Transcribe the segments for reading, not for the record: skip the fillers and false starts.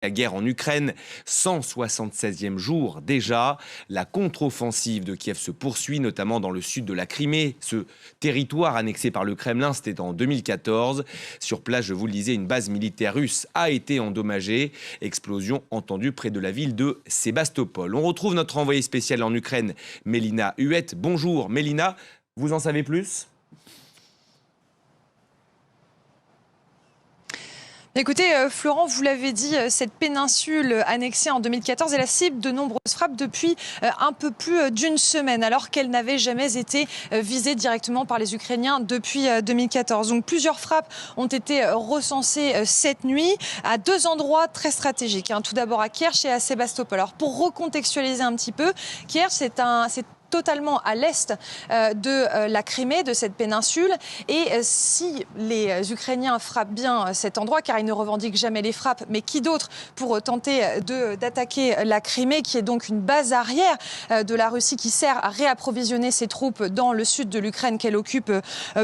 La guerre en Ukraine, 176e jour déjà. La contre-offensive de Kiev se poursuit, notamment dans le sud de la Crimée. Ce territoire annexé par le Kremlin, c'était en 2014. Sur place, je vous le disais, une base militaire russe a été endommagée. Explosion entendue près de la ville de Sébastopol. On retrouve notre envoyée spéciale en Ukraine, Mélina Huette. Bonjour Mélina, vous en savez plus ? Écoutez, Florent, vous l'avez dit, cette péninsule annexée en 2014 est la cible de nombreuses frappes depuis un peu plus d'une semaine, alors qu'elle n'avait jamais été visée directement par les Ukrainiens depuis 2014. Donc plusieurs frappes ont été recensées cette nuit à deux endroits très stratégiques. Tout d'abord à Kerch et à Sébastopol. Alors pour recontextualiser un petit peu, Kerch, c'est totalement à l'est de la Crimée, de cette péninsule. Et si les Ukrainiens frappent bien cet endroit, car ils ne revendiquent jamais les frappes, mais qui d'autre pour tenter d'attaquer la Crimée, qui est donc une base arrière de la Russie qui sert à réapprovisionner ses troupes dans le sud de l'Ukraine qu'elle occupe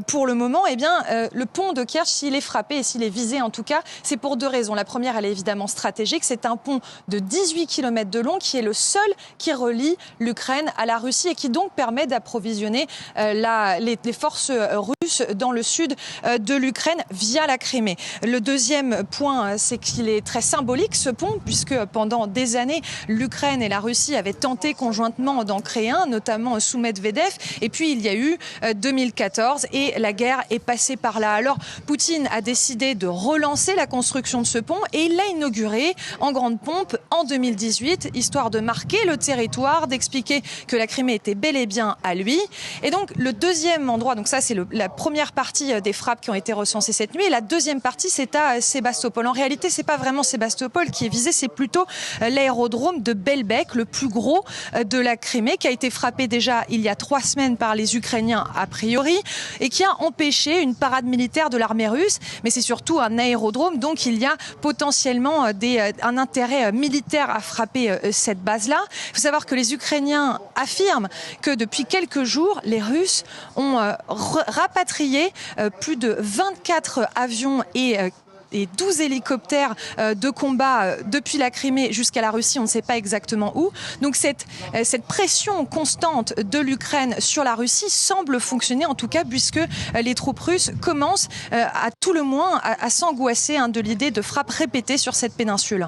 pour le moment, eh bien, le pont de Kerch, s'il est frappé et s'il est visé en tout cas, c'est pour deux raisons. La première, elle est évidemment stratégique. C'est un pont de 18 km de long qui est le seul qui relie l'Ukraine à la Russie et qui donc permet d'approvisionner les forces russes dans le sud de l'Ukraine via la Crimée. Le deuxième point, c'est qu'il est très symbolique ce pont, puisque pendant des années, l'Ukraine et la Russie avaient tenté conjointement d'en créer un, notamment sous Medvedev. Et puis il y a eu 2014 et la guerre est passée par là. Alors Poutine a décidé de relancer la construction de ce pont et il l'a inauguré en grande pompe en 2018, histoire de marquer le territoire, d'expliquer que la Crimée était bel et bien à lui. Et donc le deuxième endroit, donc ça c'est la première partie des frappes qui ont été recensées cette nuit, et la deuxième partie c'est à Sébastopol. En réalité c'est pas vraiment Sébastopol qui est visé, c'est plutôt l'aérodrome de Belbek, le plus gros de la Crimée, qui a été frappé déjà il y a 3 semaines par les Ukrainiens a priori, et qui a empêché une parade militaire de l'armée russe. Mais c'est surtout un aérodrome, donc il y a potentiellement un intérêt militaire à frapper cette base-là. Il faut savoir que les Ukrainiens affirment que depuis quelques jours, les Russes ont rapatrié plus de 24 avions et 12 hélicoptères de combat depuis la Crimée jusqu'à la Russie, on ne sait pas exactement où. Donc cette pression constante de l'Ukraine sur la Russie semble fonctionner, en tout cas, puisque les troupes russes commencent à tout le moins à s'angoisser de l'idée de frappes répétées sur cette péninsule.